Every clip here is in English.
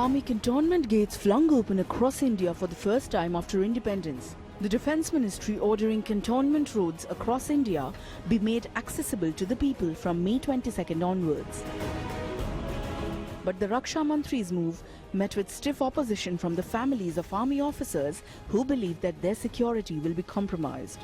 Army cantonment gates flung open across India for the first time after independence. The Defence Ministry ordering cantonment roads across India be made accessible to the people from May 22nd onwards. But the Raksha Mantri's move met with stiff opposition from the families of army officers who believe that their security will be compromised.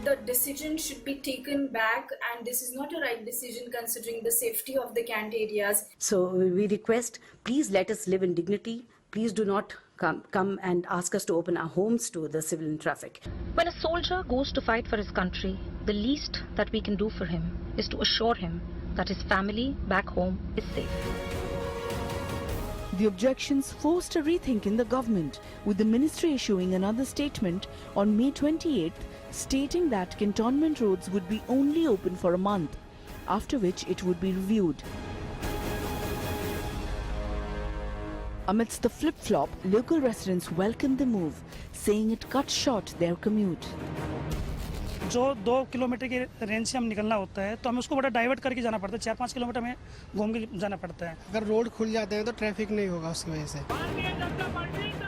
The decision should be taken back, and this is not a right decision considering the safety of the camp areas. So we request, please let us live in dignity. Please do not come and ask us to open our homes to the civilian traffic. When a soldier goes to fight for his country, the least that we can do for him is to assure him that his family back home is safe. The objections forced a rethink in the government, with the ministry issuing another statement on May 28th stating that cantonment roads would be only open for a month, after which it would be reviewed. Amidst the flip-flop, local residents welcomed the move, saying it cut short their commute. जो 2 kilometre की range से हम निकलना होता है तो हमें उसको बड़ा डाइवर्ट करके जाना पड़ता है, 4-5 किलोमीटर में घूम के जाना पड़ता है. अगर रोड खुल जाते हैं तो ट्रैफिक नहीं होगा उसकी वजह से.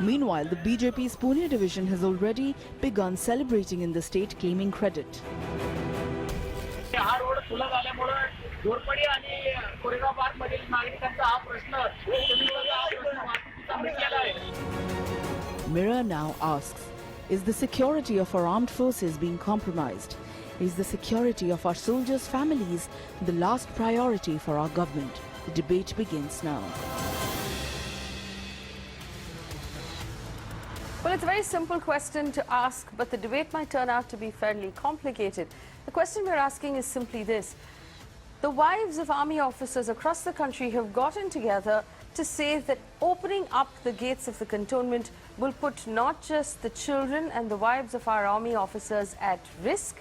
Meanwhile, the BJP's Pune division has already begun celebrating in the state, claiming credit. Mirror now asks, is the security of our armed forces being compromised? Is the security of our soldiers' families the last priority for our government? The debate begins now. Well, it's a very simple question to ask, but the debate might turn out to be fairly complicated. The question we're asking is simply this. The wives of army officers across the country have gotten together to say that opening up the gates of the cantonment will put not just the children and the wives of our army officers at risk,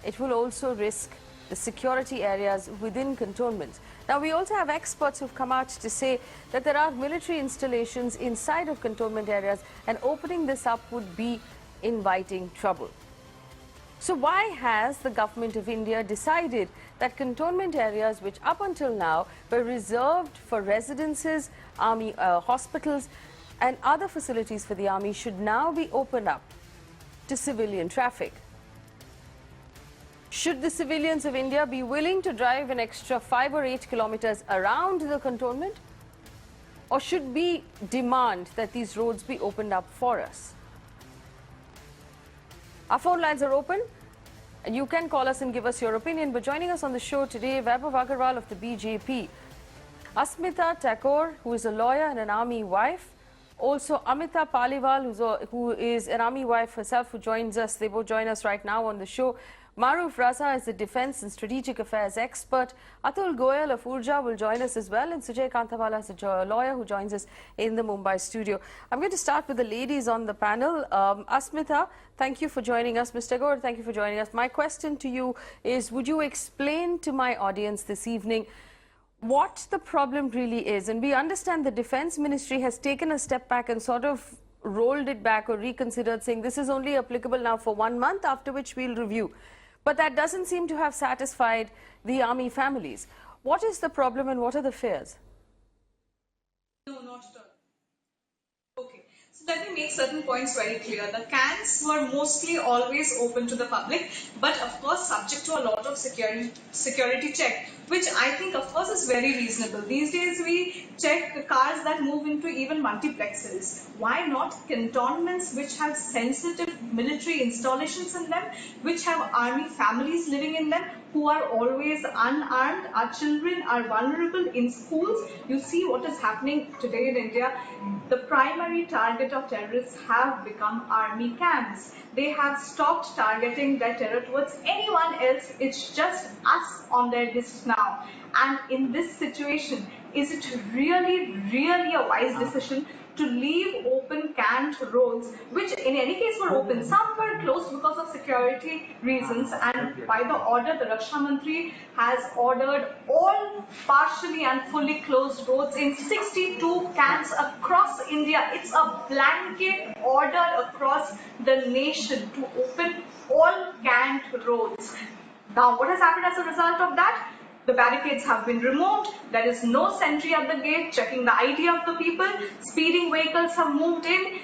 it will also risk the security areas within cantonments. Now, we also have experts who've come out to say that there are military installations inside of cantonment areas, and opening this up would be inviting trouble. So why has the government of India decided that cantonment areas, which up until now were reserved for residences, army hospitals and other facilities for the army, should now be opened up to civilian traffic? Should the civilians of India be willing to drive an extra 5 or 8 kilometers around the cantonment? Or should we demand that these roads be opened up for us? Our phone lines are open, and you can call us and give us your opinion. But joining us on the show today, Vaibhav Agarwal of the BJP, Asmita Thakur, who is a lawyer and an army wife, also Amita Paliwal, who is an army wife herself, who joins us. They both join us right now on the show. Maruf Raza is the Defence and Strategic Affairs expert. Atul Goyal of Urja will join us as well. And Sujay Kantawala is a lawyer who joins us in the Mumbai studio. I'm going to start with the ladies on the panel. Asmita, thank you for joining us. Mr. Gore, thank you for joining us. My question to you is, would you explain to my audience this evening what the problem really is? And we understand the Defence Ministry has taken a step back and sort of rolled it back or reconsidered, saying this is only applicable now for 1 month, after which we'll review. But that doesn't seem to have satisfied the army families. What is the problem and what are the fears? No, not at all. Okay. So let me make certain points very clear. The camps were mostly always open to the public, but of course subject to a lot of security check, which I think of course is very reasonable. These days we check cars that move into even multiplexes. Why not cantonments which have sensitive military installations in them, which have army families living in them, who are always unarmed? Our children are vulnerable in schools. You see what is happening today in India. The primary target of terrorists have become army camps. They have stopped targeting their terror towards anyone else. It's just us on their list now. And in this situation, is it really a wise decision to leave open canned roads, which in any case were open? Some were closed because of security reasons, and by the order, the Raksha Mantri has ordered all partially and fully closed roads in 62 camps across India. It's a blanket order across the nation to open all canned roads. Now, what has happened as a result of that? The barricades have been removed. There is no sentry at the gate checking the ID of the people. Speeding vehicles have moved in.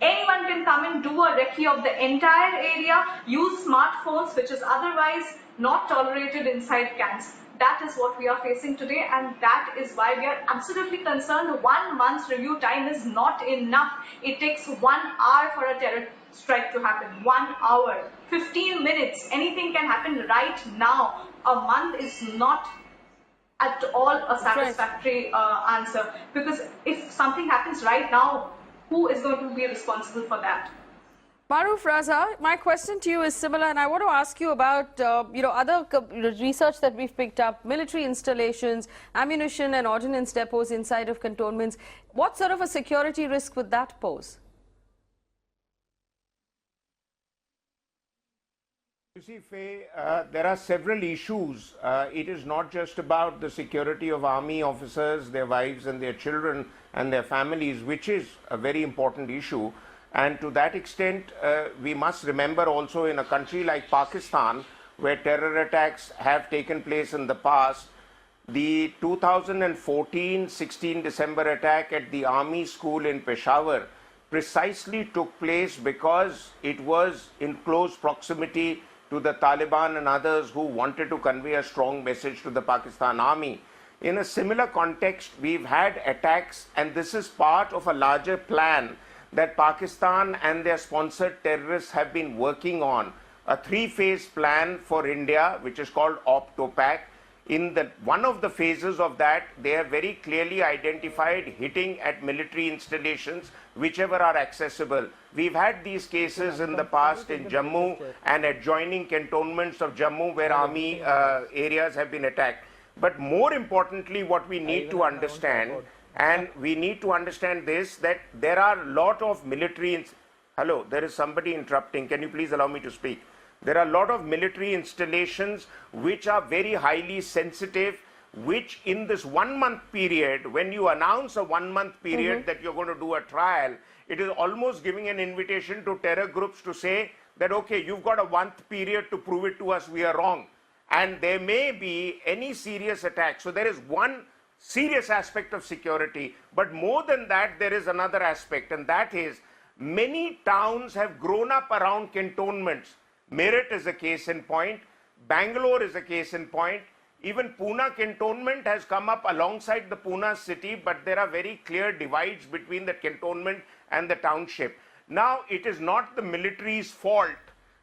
Anyone can come and do a recce of the entire area, use smartphones, which is otherwise not tolerated inside camps. That is what we are facing today, and that is why we are absolutely concerned. 1 month's review time is not enough. It takes 1 hour for a terror strike to happen. 1 hour, 15 minutes, anything can happen right now. A month is not at all a satisfactory answer, because if something happens right now, who is going to be responsible for that? Maruf Raza, my question to you is similar, and I want to ask you about other research that we've picked up, military installations, ammunition and ordnance depots inside of cantonments. What sort of a security risk would that pose? You see, Faye, there are several issues. It is not just about the security of army officers, their wives and their children and their families, which is a very important issue. And to that extent, we must remember also in a country like Pakistan, where terror attacks have taken place in the past, the 2014-16 December attack at the army school in Peshawar precisely took place because it was in close proximity to the Taliban and others who wanted to convey a strong message to the Pakistan army. In a similar context, we've had attacks, and this is part of a larger plan that Pakistan and their sponsored terrorists have been working on, a three-phase plan for India, which is called OPTOPAC. In one of the phases of that, they have very clearly identified hitting at military installations, whichever are accessible. We've had these cases in the past in Jammu and adjoining cantonments of Jammu where army areas have been attacked. But more importantly, what we need to understand, and we need to understand this, that there are a lot of military... Hello, there is somebody interrupting. Can you please allow me to speak? There are a lot of military installations which are very highly sensitive, which in this 1 month period, when you announce a 1 month period that you're going to do a trial, it is almost giving an invitation to terror groups to say that, okay, you've got a 1 month period to prove it to us we are wrong. And there may be any serious attack. So there is one serious aspect of security, but more than that, there is another aspect, and that is many towns have grown up around cantonments. Meerut is a case in point, Bangalore is a case in point, even Pune cantonment has come up alongside the Pune city, but there are very clear divides between the cantonment and the township. Now, it is not the military's fault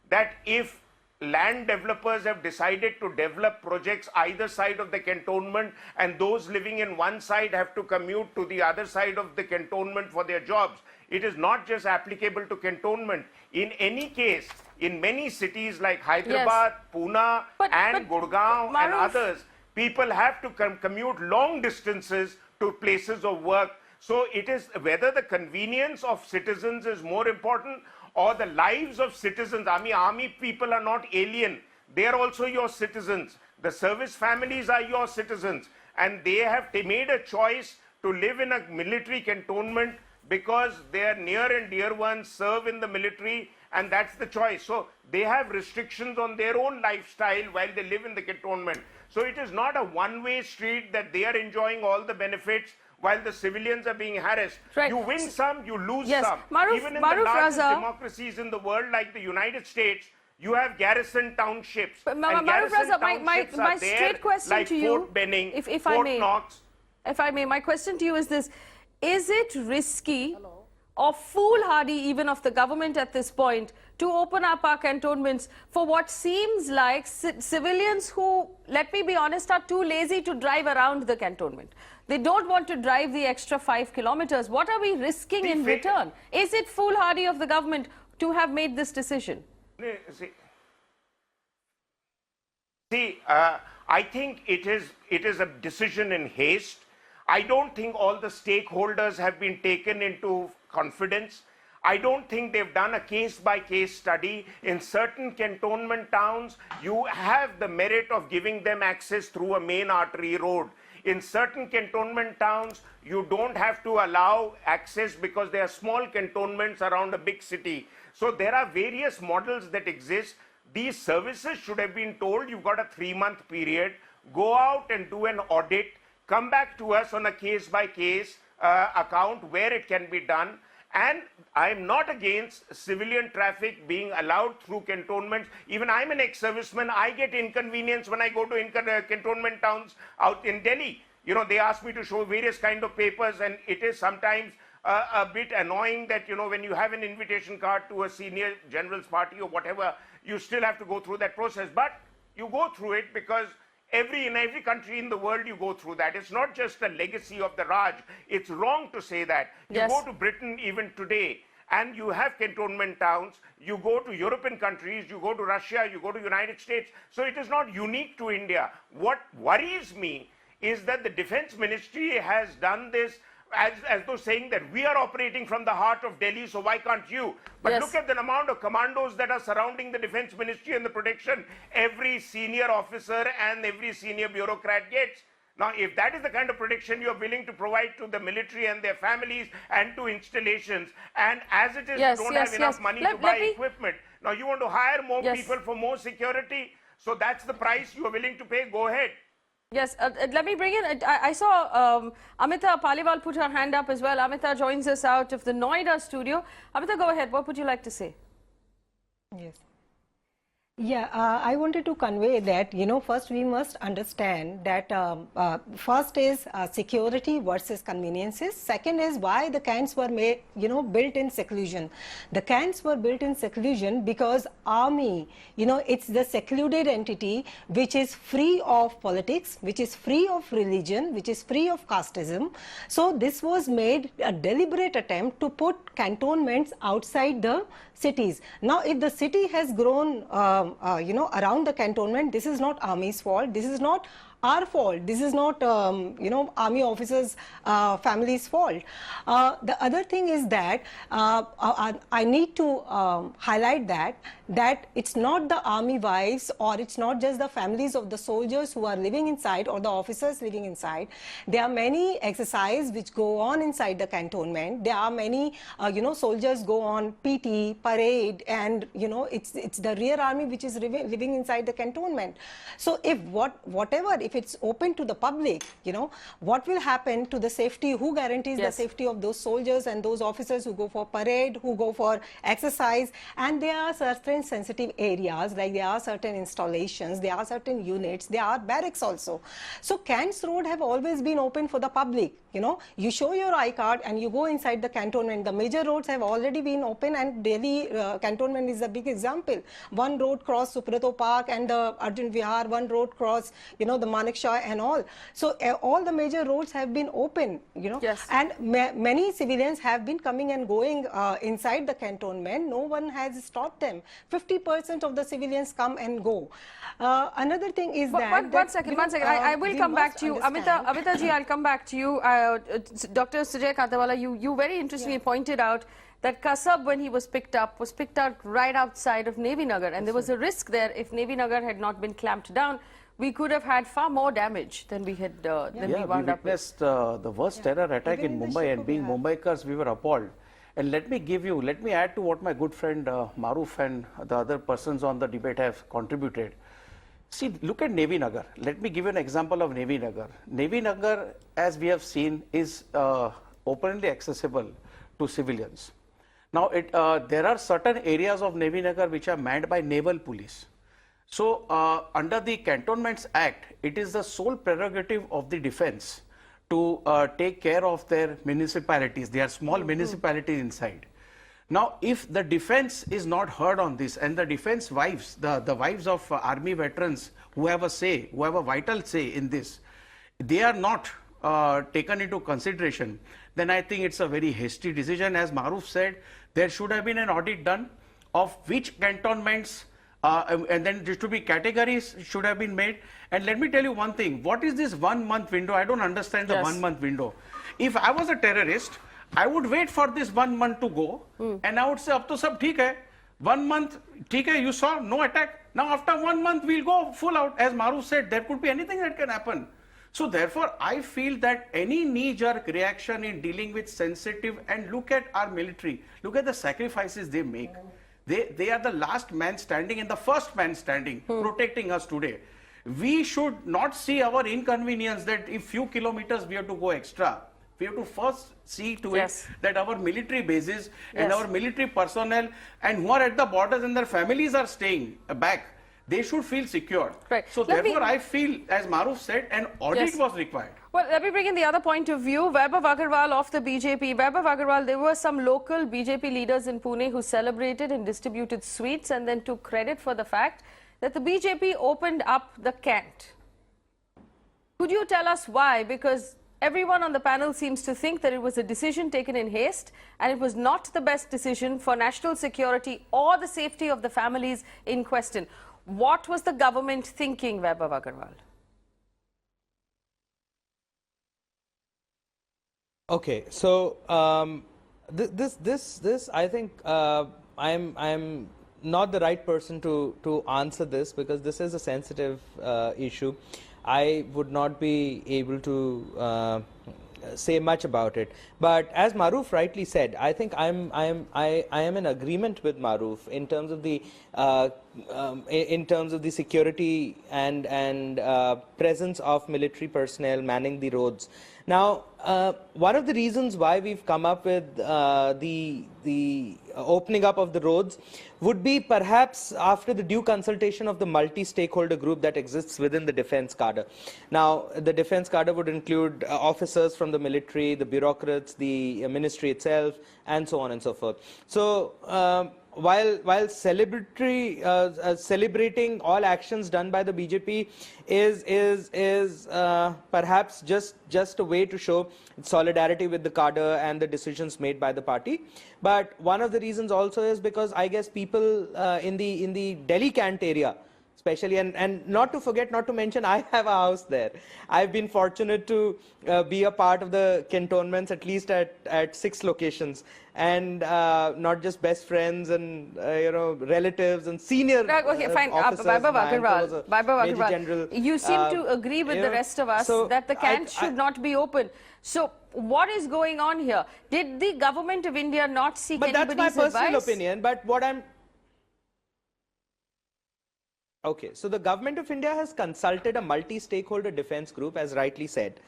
that if land developers have decided to develop projects either side of the cantonment and those living in one side have to commute to the other side of the cantonment for their jobs. It is not just applicable to cantonment. In any case, in many cities like Hyderabad, Pune and Gurgaon and others, people have to commute long distances to places of work. So it is whether the convenience of citizens is more important or the lives of citizens. I mean, army people are not alien. They are also your citizens. The service families are your citizens. And they have made a choice to live in a military cantonment because their near and dear ones serve in the military, and that's the choice. So they have restrictions on their own lifestyle while they live in the cantonment. So it is not a one-way street that they are enjoying all the benefits while the civilians are being harassed. Right. You win some, you lose Yes. some. Even in the Maruf largest Raza, democracies in the world, like the United States, you have garrison townships. But and Maruf garrison Raza, townships my are there, straight question like to you, Fort Benning, if Fort I may, Knox. If I may, my question to you is this: is it risky or foolhardy even of the government at this point to open up our cantonments for what seems like civilians who, let me be honest, are too lazy to drive around the cantonment? They don't want to drive the extra 5 kilometers. What are we risking in return? Is it foolhardy of the government to have made this decision? See, I think it is a decision in haste. I don't think all the stakeholders have been taken into confidence. I don't think they've done a case-by-case study. In certain cantonment towns, you have the merit of giving them access through a main artery road. In certain cantonment towns, you don't have to allow access because there are small cantonments around a big city. So there are various models that exist. These services should have been told you've got a 3-month period. go out and do an audit, come back to us on a case-by-case account where it can be done. And I'm not against civilian traffic being allowed through cantonments. Even I'm an ex-serviceman. I get inconvenience when I go to cantonment towns out in Delhi. You know, they ask me to show various kind of papers, and it is sometimes a bit annoying that, you know, when you have an invitation card to a senior general's party or whatever, you still have to go through that process. But you go through it because in every country in the world you go through that. It's not just a legacy of the Raj. It's wrong to say that. You go to Britain even today and you have cantonment towns. You go to European countries, you go to Russia, you go to United States. So it is not unique to India. What worries me is that the Defense Ministry has done this as though saying that we are operating from the heart of Delhi, so why can't you? But look at the amount of commandos that are surrounding the Defense Ministry and the protection every senior officer and every senior bureaucrat gets. Now, if that is the kind of protection you are willing to provide to the military and their families and to installations, and as it is, you don't have enough money to buy equipment. Now, you want to hire more people for more security, so that's the price you are willing to pay, go ahead. Yes, let me bring in, I saw Amita Paliwal put her hand up as well. Amita joins us out of the Noida studio. Amita, go ahead. What would you like to say? Yes. Yeah, I wanted to convey that, you know, first we must understand that first is security versus conveniences. Second is why the cans were made, you know, built in seclusion. The cans were built in seclusion because army, you know, it's the secluded entity which is free of politics, which is free of religion, which is free of casteism. So this was made a deliberate attempt to put cantonments outside the cities. Now, if the city has grown, you know, around the cantonment, this is not army's fault. This is not our fault. This is not, you know, army officers' family's fault. The other thing is that I need to highlight that it's not the army wives or it's not just the families of the soldiers who are living inside or the officers living inside. There are many exercises which go on inside the cantonment. There are many, you know, soldiers go on PT, parade, and, you know, it's the rear army which is living inside the cantonment. So if if it's open to the public, you know, what will happen to the safety? Who guarantees the safety of those soldiers and those officers who go for parade, who go for exercise? And there are certain sensitive areas, like there are certain installations, there are certain units, there are barracks also. So Cants Road have always been open for the public. You know, you show your I-card and you go inside the cantonment. The major roads have already been open, and Delhi cantonment is a big example. One road cross Suprato Park and the Arjun Vihar, one road cross, you know, the Manekshaw and all. So all the major roads have been open, you know, and many civilians have been coming and going inside the cantonment. No one has stopped them. 50% of the civilians come and go. Another thing is One second. I will come back to you. Amita ji, I'll come back to you. Dr. Sujay Kantawala, you very interestingly pointed out that Kasab, when he was picked up right outside of Navy Nagar, and there was a risk there. If Navy Nagar had not been clamped down, we could have had far more damage than we had we wound up with. Witnessed the worst terror attack in Mumbai, and being Mumbaikars, we were appalled. And let me add to what my good friend Maruf and the other persons on the debate have contributed. See, look at Navy Nagar. Let me give you an example of Navy Nagar. Navy Nagar, as we have seen, is openly accessible to civilians. Now, there are certain areas of Navy Nagar which are manned by naval police. So, under the Cantonments Act, it is the sole prerogative of the defense to take care of their municipalities. They are small municipalities inside. Now, if the defense is not heard on this, and the defense wives, the wives of army veterans who have a say, who have a vital say in this, they are not taken into consideration, then I think it's a very hasty decision. As Maruf said, there should have been an audit done of which cantonments, and then there should be categories should have been made. And let me tell you one thing, what is this 1 month window? I don't understand the 1 month window. If I was a terrorist, I would wait for this 1 month to go, and I would say, "Ab to sab theek hai. 1 month, theek hai, you saw, no attack. Now after 1 month, we'll go full out." As Maruf said, there could be anything that can happen. So therefore, I feel that any knee-jerk reaction in dealing with sensitive, and look at our military, look at the sacrifices they make. They are the last man standing and the first man standing, protecting us today. we should not see our inconvenience that if few kilometers we have to go extra. We have to first see to Yes. it that our military bases and Yes. our military personnel and who are at the borders and their families are staying back, they should feel secure. Right. So Let me- therefore, I feel, as Maruf said, an audit Yes. was required. Well, let me bring in the other point of view. Vaibhav Agarwal of the BJP. Vaibhav Agarwal, there were some local BJP leaders in Pune who celebrated and distributed sweets and then took credit for the fact that the BJP opened up the cant. Could you tell us why? Because everyone on the panel seems to think that it was a decision taken in haste and it was not the best decision for national security or the safety of the families in question. What was the government thinking, Vaibhav Agarwal? Okay, so this I think I'm not the right person to answer this, because this is a sensitive issue. I would not be able to say much about it. But as Maruf rightly said, I think I am in agreement with Maruf in terms of the security and presence of military personnel manning the roads. Now, one of the reasons why we've come up with the opening up of the roads would be perhaps after the due consultation of the multi-stakeholder group that exists within the defense cadre. Now, the defense cadre would include officers from the military, the bureaucrats, the ministry itself, and so on and so forth. So, while celebrating all actions done by the BJP is perhaps just a way to show solidarity with the cadre and the decisions made by the party, but one of the reasons also is because I guess people in the Delhi Cant area, especially, and not to forget, not to mention, I have a house there. I've been fortunate to be a part of the cantonments at least at 6 locations, and not just best friends and relatives and senior Okay, fine. officers. Vaibhav My uncle was Agarwal, a Vaibhav Major Agarwal, General. you seem to agree with the rest of us so that the cant should not be open. So, what is going on here? Did the government of India not seek But anybody's that's my personal advice? opinion. But what I'm Okay, so the government of India has consulted a multi-stakeholder defense group, as rightly said.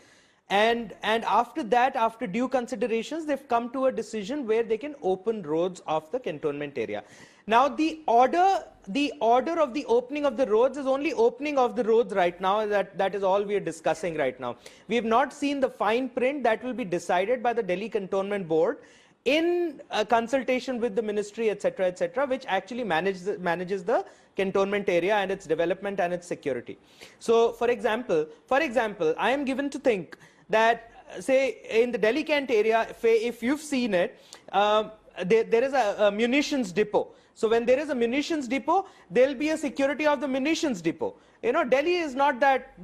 And after that, after due considerations, they've come to a decision where they can open roads of the cantonment area. Now, the order of the opening of the roads is only opening of the roads right now. That is all we are discussing right now. We have not seen the fine print that will be decided by the Delhi Cantonment Board in consultation with the ministry, etc., which actually manages the cantonment area and its development and its security. So, for example, I am given to think that, say, in the Delhi Cant area, if you've seen it, there is a munitions depot. So when there is a munitions depot, there will be a security of the munitions depot. Delhi is not that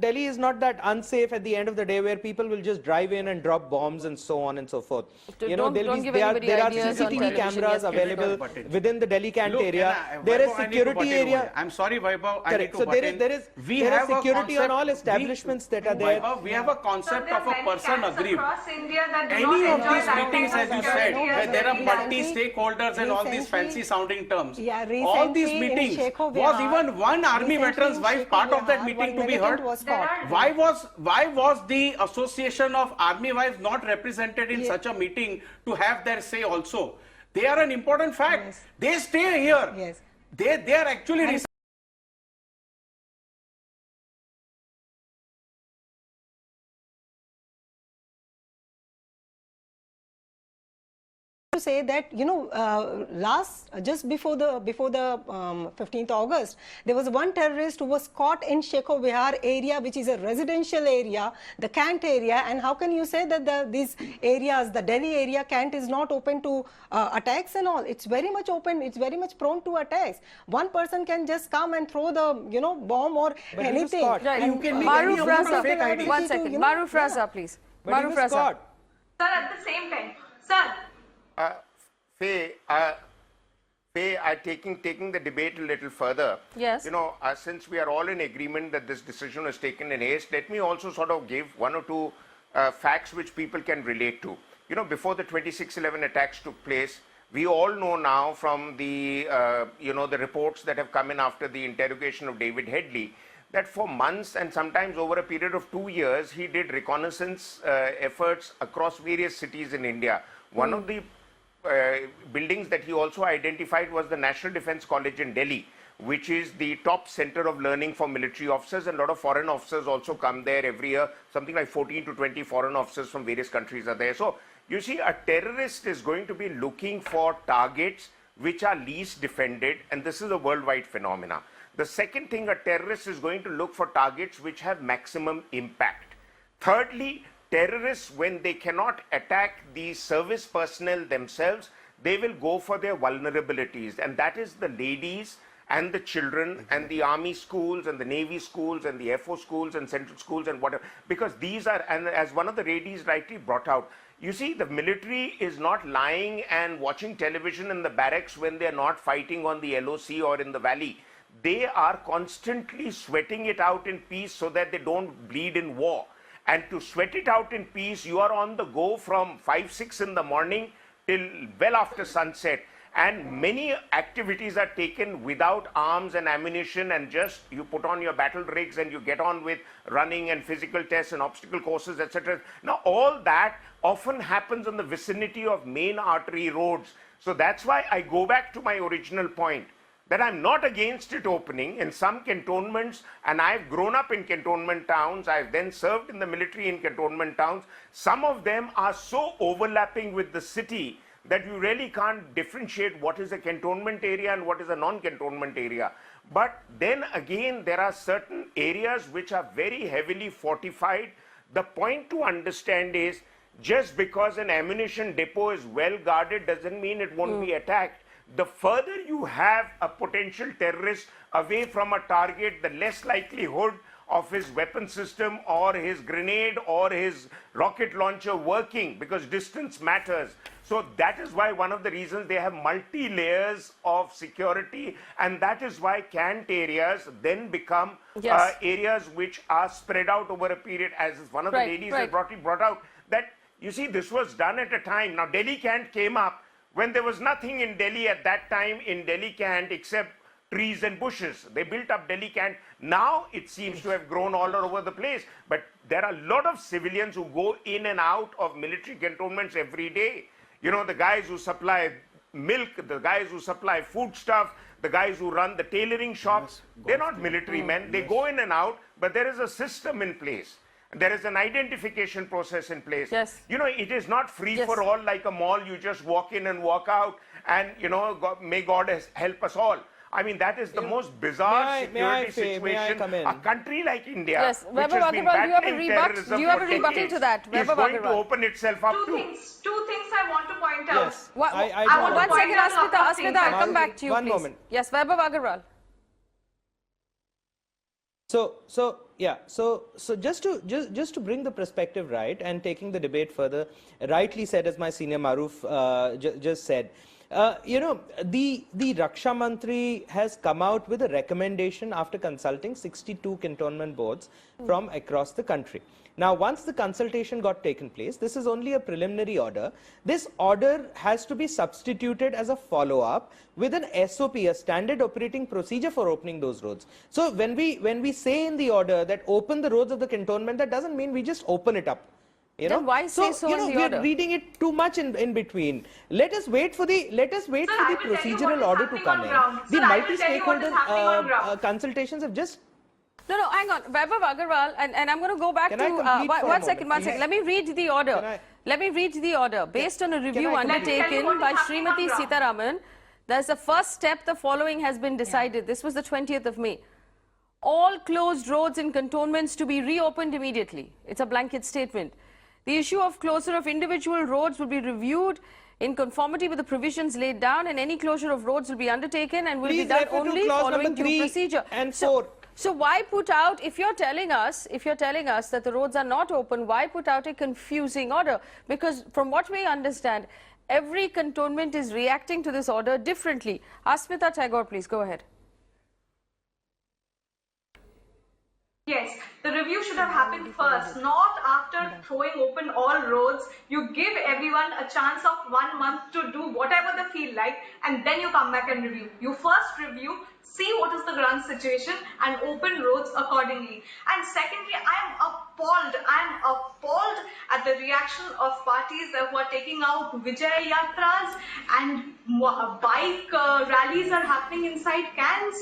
unsafe at the end of the day, where people will just drive in and drop bombs and so on and so forth. There are CCTV cameras available within the Delhi Cant area. There is security area. I'm sorry, Vaibhav. Correct. So there is security on all establishments that are there. Vaibhav, we have a concept of a person aggrieved. Any of these meetings, as you said, where there are multi-stakeholders and all these fancy sounding terms. All these meetings, was even one army veteran's wife part of that meeting to be heard? Why was the Association of Army Wives not represented in such a meeting to have their say also? They are an important fact. Yes. They stay here. Yes. They are actually to say that just before the 15th August, there was one terrorist who was caught in Shekho Vihar area, which is a residential area, the Cant area. And how can you say that these areas, the Delhi area, Cant is not open to attacks and all? It's very much open. It's very much prone to attacks. One person can just come and throw the bomb or anything. Right. You can make Maruf any amount of Raza, fake ID. one second. Maruf Raza, please. But he Maruf was Raza. caught. Sir, at the same time, sir. Faye, taking the debate a little further. Yes. Since we are all in agreement that this decision was taken in haste, let me also sort of give one or two facts which people can relate to. Before the 26/11 attacks took place, we all know now from the the reports that have come in after the interrogation of David Headley, that for months and sometimes over a period of 2 years, he did reconnaissance efforts across various cities in India. One of the buildings that he also identified was the National Defence College in Delhi, which is the top center of learning for military officers, and a lot of foreign officers also come there every year. Something like 14 to 20 foreign officers from various countries are there. So you see, a terrorist is going to be looking for targets which are least defended, and this is a worldwide phenomena. The second thing, a terrorist is going to look for targets which have maximum impact. Thirdly, terrorists, when they cannot attack the service personnel themselves, they will go for their vulnerabilities, and that is the ladies and the children and the army schools and the navy schools and the Air Force schools and central schools and whatever, because these are, and as one of the ladies rightly brought out, you see, the military is not lying and watching television in the barracks when they're not fighting on the LOC or in the valley. They are constantly sweating it out in peace so that they don't bleed in war. And to sweat it out in peace, you are on the go from 5, 6 in the morning till well after sunset. And many activities are taken without arms and ammunition, and just you put on your battle rigs and you get on with running and physical tests and obstacle courses, etc. Now, all that often happens in the vicinity of main artery roads. So that's why I go back to my original point, that I'm not against it opening in some cantonments, and I've grown up in cantonment towns. I've then served in the military in cantonment towns. Some of them are so overlapping with the city that you really can't differentiate what is a cantonment area and what is a non-cantonment area. But then again, there are certain areas which are very heavily fortified. The point to understand is, just because an ammunition depot is well guarded doesn't mean it won't be attacked. The further you have a potential terrorist away from a target, the less likelihood of his weapon system or his grenade or his rocket launcher working, because distance matters. So that is why one of the reasons they have multi-layers of security, and that is why cant areas then become areas which are spread out over a period, as one of the ladies has brought out, that you see, this was done at a time. Now, Delhi Cant came up when there was nothing in Delhi at that time in Delhi Cant except trees and bushes. They built up Delhi Cant. Now it seems to have grown all over the place. But there are a lot of civilians who go in and out of military cantonments every day. You know, the guys who supply milk, the guys who supply foodstuff, the guys who run the tailoring shops, they're not military men. They go in and out, but there is a system in place. There is an identification process in place. You know, it is not free for all like a mall. You just walk in and walk out, and, you know, may God help us all. I mean, that is the most bizarre security situation. A country like India, which has been battling terrorism do you have a rebuttal to that? is going to open itself up to. Two things I want to point out. Yes. One second, Asmita, I'll come back to you, please. 1 moment. Yes, Vaibhav Agarwal. So just to bring the perspective right and taking the debate further, rightly said, as my senior Maruf just said, you know, the Raksha Mantri has come out with a recommendation after consulting 62 cantonment boards from across the country. Now, once the consultation got taken place, this is only a preliminary order. This order has to be substituted as a follow-up with an SOP, a standard operating procedure for opening those roads. So when we say in the order that open the roads of the cantonment, that doesn't mean we just open it up. You know, why say so you in know, the we're order? reading it too much in between. Let us wait for the procedural order to come in. The multi-stakeholder consultations have just. No, hang on. Vaibhav Agarwal, and I'm going to go back to one second. Let me read the order. Let me read the order. Based on a review undertaken by Srimati Sitaraman, there's a first step. The following has been decided. This was the 20th of May. All closed roads in cantonments to be reopened immediately. It's a blanket statement. The issue of closure of individual roads will be reviewed in conformity with the provisions laid down, and any closure of roads will be undertaken and will be done only following due procedure. And 4. So why put out, if you're telling us that the roads are not open, why put out a confusing order? Because from what we understand, every cantonment is reacting to this order differently. Asmita Tagore, please go ahead. Yes, the review should have happened first, not after throwing open all roads, you give everyone a chance of 1 month to do whatever they feel like, and then you come back and review. You first review, see what is the ground situation, and open roads accordingly. And secondly, I am appalled at the reaction of parties who are taking out Vijay Yatras, and bike rallies are happening inside cans,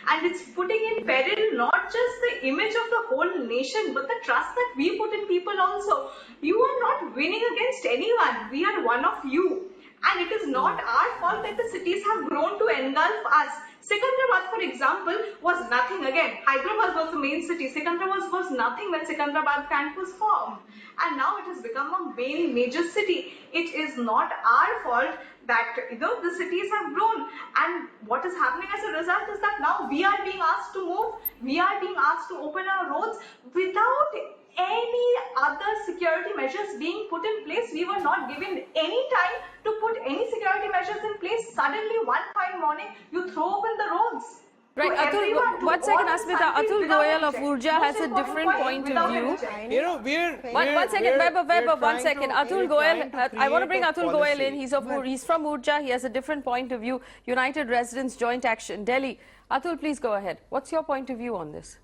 and it's putting in peril not just the image of the whole nation but the trust that we put in people also. You are not winning against anyone. We are one of you. And it is not our fault that the cities have grown to engulf us. Secunderabad, for example, was nothing. Again, Hyderabad was the main city. Secunderabad was nothing when Secunderabad camp was formed. And now it has become a major city. It is not our fault that the cities have grown. And what is happening as a result is that now we are being asked to move. We are being asked to open our roads without any other security measures being put in place. We were not given any time to put any security measures in place. Suddenly, one fine morning, you throw open the roads. Right, Atul, 1 second, Asmita. Atul Goyal of Urja has a different point of view. You know, One second, Vaibhav, 1 second. Atul Goyal, I want to bring Atul Goyal in. He's from Urja. He has a different point of view. United Residents Joint Action, Delhi. Atul, please go ahead. What's your point of view on this?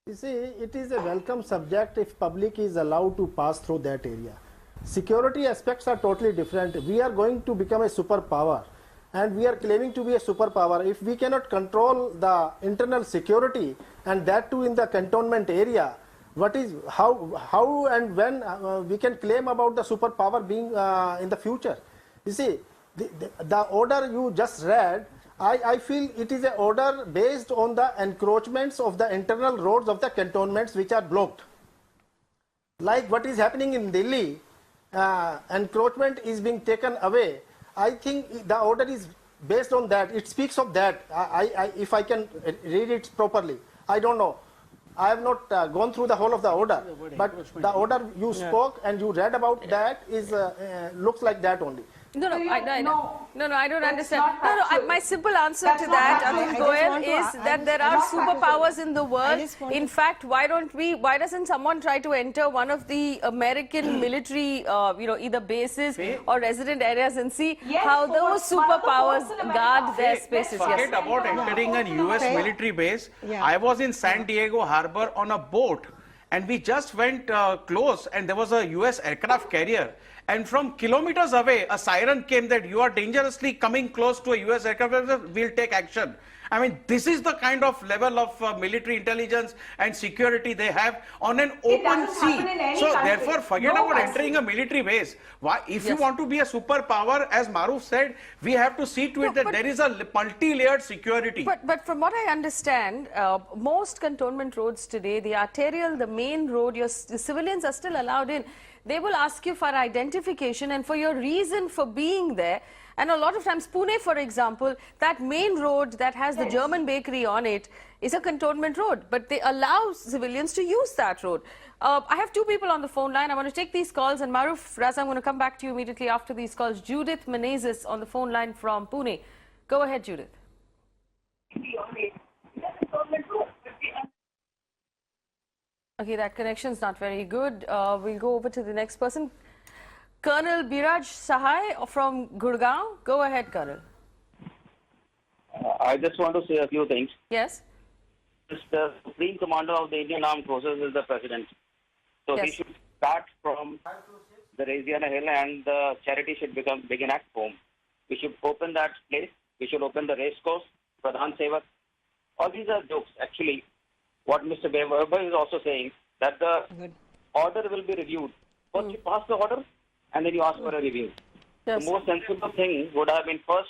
You see, it is a welcome subject if public is allowed to pass through that area. Security aspects are totally different. We are going to become a superpower, and we are claiming to be a superpower. If we cannot control the internal security, and that too in the cantonment area, how and when we can claim about the superpower being in the future? You see, the order you just read, I feel it is an order based on the encroachments of the internal roads of the cantonments which are blocked. Like what is happening in Delhi, encroachment is being taken away. I think the order is based on that. It speaks of that. If I can read it properly, I don't know. I have not gone through the whole of the order, but the order you spoke and you read about that is looks like that only. No, I don't understand. My simple answer to that, Atul Goyal, is that there are superpowers in the world. In fact, why doesn't someone try to enter one of the American military, either bases or resident areas and see how those superpowers guard their spaces? Forget about entering a US military base. I was in San Diego Harbor on a boat, and we just went close, and there was a US aircraft carrier. And from kilometers away, a siren came that you are dangerously coming close to a US aircraft, we'll take action. I mean, this is the kind of level of military intelligence and security they have on an open sea. So therefore, forget about entering a military base. Why, if you want to be a superpower, as Maruf said, we have to see to it that there is a multi-layered security. But from what I understand, most cantonment roads today, the arterial, the main road, the civilians are still allowed in. They will ask you for identification and for your reason for being there. And a lot of times, Pune, for example, that main road that has the German bakery on it is a cantonment road. But they allow civilians to use that road. I have two people on the phone line. I want to take these calls. And Maruf, Raza, I'm going to come back to you immediately after these calls. Judith Menezes on the phone line from Pune. Go ahead, Judith. Okay, that connection's not very good. We'll go over to the next person. Colonel Biraj Sahai from Gurgaon. Go ahead, Colonel. I just want to say a few things. Yes. The Supreme Commander of the Indian Armed Forces is the President. So we should start from the Raisiana Hill, and the charity should begin at home. We should open that place. We should open the race course, Pradhan Sevak. All these are jokes, actually. What Mr. Weber is also saying, that the order will be reviewed. First you pass the order, and then you ask for a review. The most sensible thing would have been first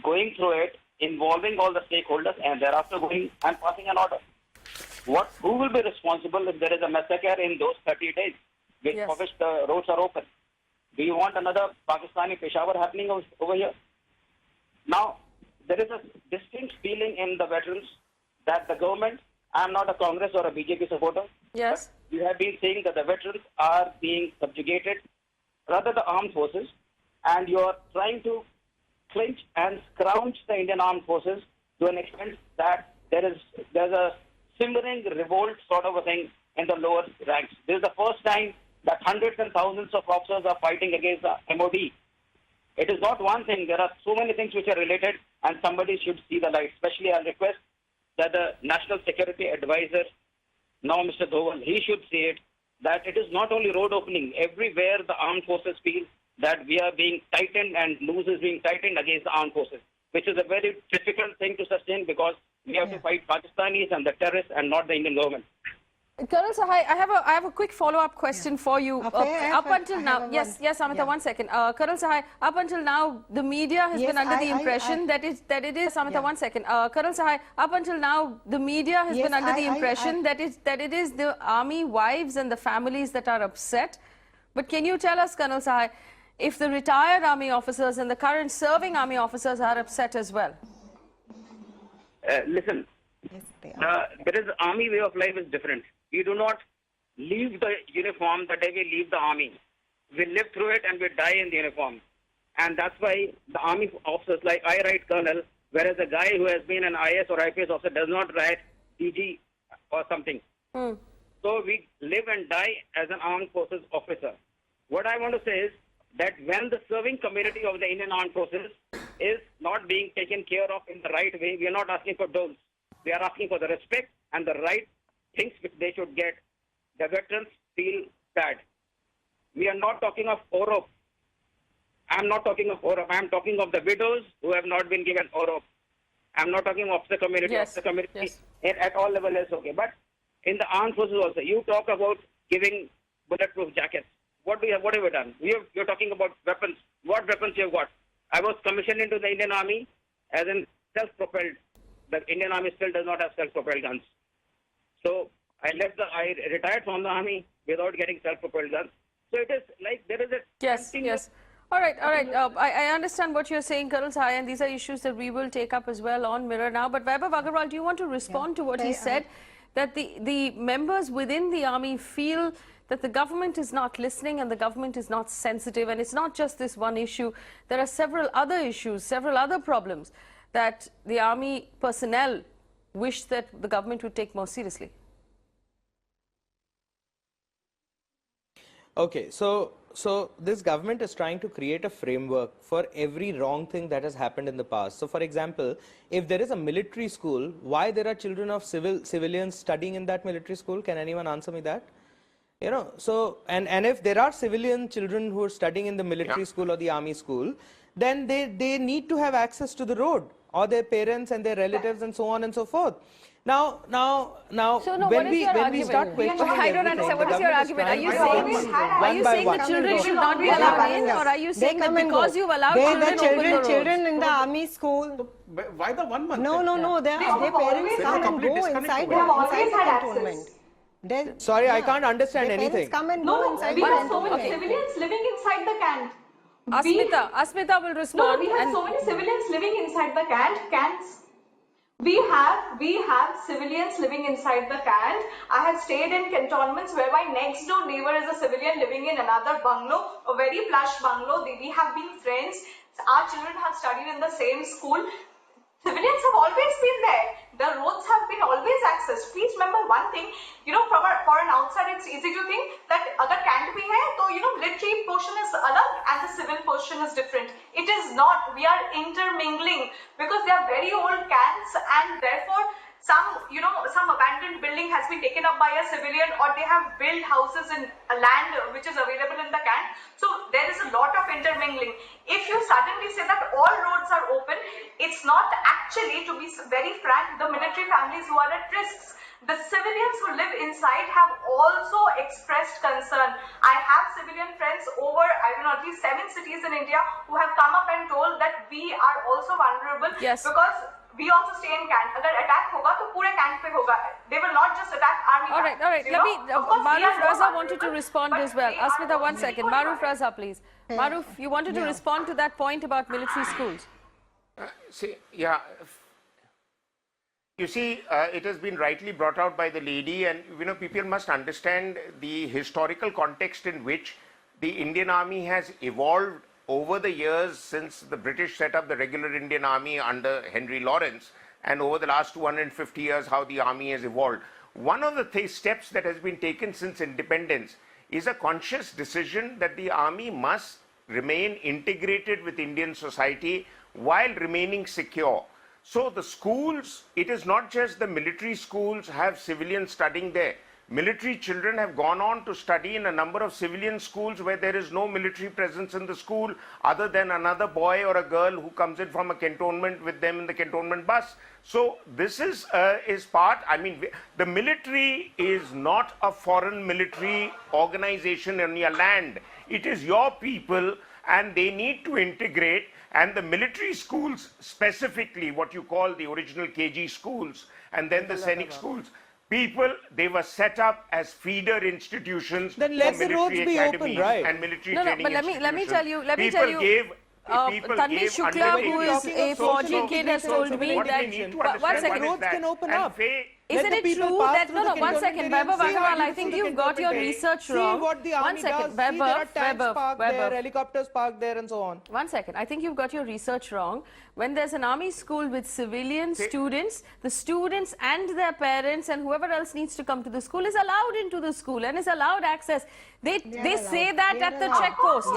going through it, involving all the stakeholders, and thereafter going and passing an order. Who will be responsible if there is a massacre in those 30 days, for which the roads are open? Do you want another Pakistani Peshawar happening over here? Now, there is a distinct feeling in the veterans that the government, I am not a Congress or a BJP supporter. Yes. But you have been saying that the veterans are being subjugated, rather the armed forces, and you are trying to clinch and scrounge the Indian armed forces to an extent that there's a simmering revolt sort of a thing in the lower ranks. This is the first time that hundreds and thousands of officers are fighting against the MOD. It is not one thing. There are so many things which are related, and somebody should see the light. Especially, I'll request that the National Security Advisor, now Mr. Doval, he should see it, that it is not only road opening. Everywhere the armed forces feel that we are being tightened and noose is being tightened against the armed forces, which is a very difficult thing to sustain because we have to fight Pakistanis and the terrorists and not the Indian government. Colonel Sahai, I have a quick follow-up question for you. Up until now, yes, Amita, 1 second. Colonel Sahai, up until now, the media has been under the impression that it is Amita, 1 second. Colonel Sahai, up until now, the media has been under the impression that it is the army wives and the families that are upset. But can you tell us, Colonel Sahai, if the retired army officers and the current serving army officers are upset as well? Listen, there is army way of life is different. We do not leave the uniform the day we leave the army. We live through it and we die in the uniform. And that's why the army officers, like I write colonel, whereas a guy who has been an IS or IPS officer does not write DG or something. So we live and die as an armed forces officer. What I want to say is that when the serving community of the Indian Armed Forces is not being taken care of in the right way, we are not asking for doles. We are asking for the respect and the right things which they should get. The veterans feel bad. We are not talking of Orof. I am not talking of Orof. I am talking of the widows who have not been given Orof. I am not talking of the community. Yes. Of the community at all levels is okay. But in the armed forces also, you talk about giving bulletproof jackets. What have we done? You're talking about weapons. What weapons you have got? I was commissioned into the Indian Army as in self-propelled. The Indian Army still does not have self-propelled guns. So I retired from the Army without getting self-propelled guns. So it is like there is a... Yes. All right. I understand what you're saying, Colonel Sahai, and these are issues that we will take up as well on Mirror now. But Vaibhav Agarwal, do you want to respond to what he said? That the members within the army feel that the government is not listening and the government is not sensitive, and it's not just this one issue. There are several other issues, several other problems that the army personnel wish that the government would take more seriously. Okay, so this government is trying to create a framework for every wrong thing that has happened in the past. So for example, if there is a military school, why there are children of civilians studying in that military school? Can anyone answer me that? You know, so and if there are civilian children who are studying in the military school or the army school, then they need to have access to the road, or their parents and their relatives and so on and so forth. Now, so no, when we start questioning I don't understand. What is your argument? Are you saying the children should not be allowed in, or are you saying that because you've allowed children in the army school? Why the 1 month? No. Their parents come and go inside the cantonment. Sorry, I can't understand anything. Come and go inside we have so many civilians living inside the camp. Asmita will respond. No, we have so many civilians living inside the camps. We have civilians living inside the camp. I have stayed in cantonments where my next door neighbor is a civilian living in another bungalow, a very plush bungalow. We have been friends. Our children have studied in the same school. Civilians have always been there. The roads have been always accessed. Please remember one thing, for an outsider it's easy to think that agar can't be hai, so military portion is alag and the civil portion is different. It is not. We are intermingling because they are very old camps, and therefore some abandoned building has been taken up by a civilian, or they have built houses in a land which is available in the camp. So there is a lot of intermingling. If you suddenly say that all roads are open, it's not actually, to be very frank, the military families who are at risk. The civilians who live inside have also expressed concern. I have civilian friends over, at least 7 cities in India who have come up and told that we are also vulnerable because we also stay in camp. Agar attack hoga, to pure camp pe hoga. They will not just attack army. All right. Let me. Maruf Raza wanted to respond as well. Asmita, 1 second. Maruf Raza, please. Maruf, you wanted to respond to that point about military schools. You see, it has been rightly brought out by the lady, and people must understand the historical context in which the Indian Army has evolved over the years since the British set up the regular Indian Army under Henry Lawrence. and over the last 250 years how the army has evolved. One of the steps that has been taken since independence is a conscious decision that the army must remain integrated with Indian society while remaining secure. So the schools, it is not just the military schools have civilians studying there. Military children have gone on to study in a number of civilian schools where there is no military presence in the school other than another boy or a girl who comes in from a cantonment with them in the cantonment bus. So this is part, I mean, the military is not a foreign military organization in your land. It is your people and they need to integrate, and the military schools specifically, what you call the original KG schools and then the Sainik schools, people, they were set up as feeder institutions Then let for the roads military be academies open, right? and military No, training but let me tell you, Tanvi Shukla, who is a Fauji kid, has told me that, one second, roads can open up. Isn't it true that, no, one second, Vaibhav Agarwal, I think you've got your research wrong. See what the army does. See, there are tanks parked there, helicopters parked there and so on. One second, I think you've got your research wrong. When there's an army school with civilian students, the students and their parents and whoever else needs to come to the school is allowed into the school and is allowed access. They say that at the checkpost,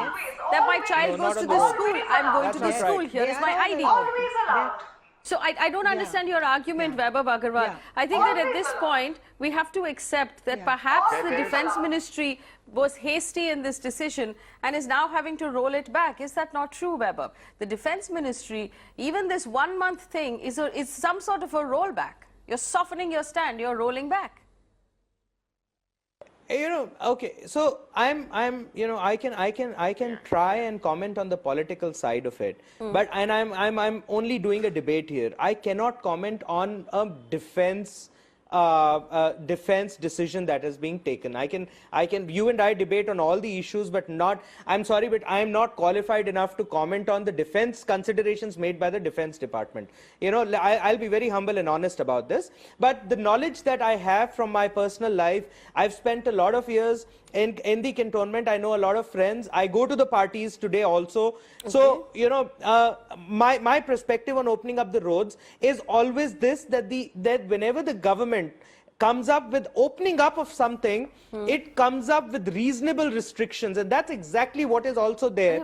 that my child goes to the school, I'm going to the school, here is my ID. Always allowed. So I don't understand your argument, Vaibhav Agarwal. I think that at this point, we have to accept that perhaps the Defence Ministry was hasty in this decision and is now having to roll it back. Is that not true, Vaibhav? The Defence Ministry, even this 1 month thing is some sort of a rollback. You're softening your stand, you're rolling back. You know, okay, so I can try and comment on the political side of it, but I'm only doing a debate here. I cannot comment on a defense decision that is being taken. You and I debate on all the issues, but I'm sorry, but I am not qualified enough to comment on the defense considerations made by the Defense Department. You know, I'll be very humble and honest about this, but the knowledge that I have from my personal life, I've spent a lot of years in the cantonment. I know a lot of friends. I go to the parties today also. Okay. So, you know, my perspective on opening up the roads is always this, that whenever the government comes up with opening up of something, it comes up with reasonable restrictions, and that's exactly what is also there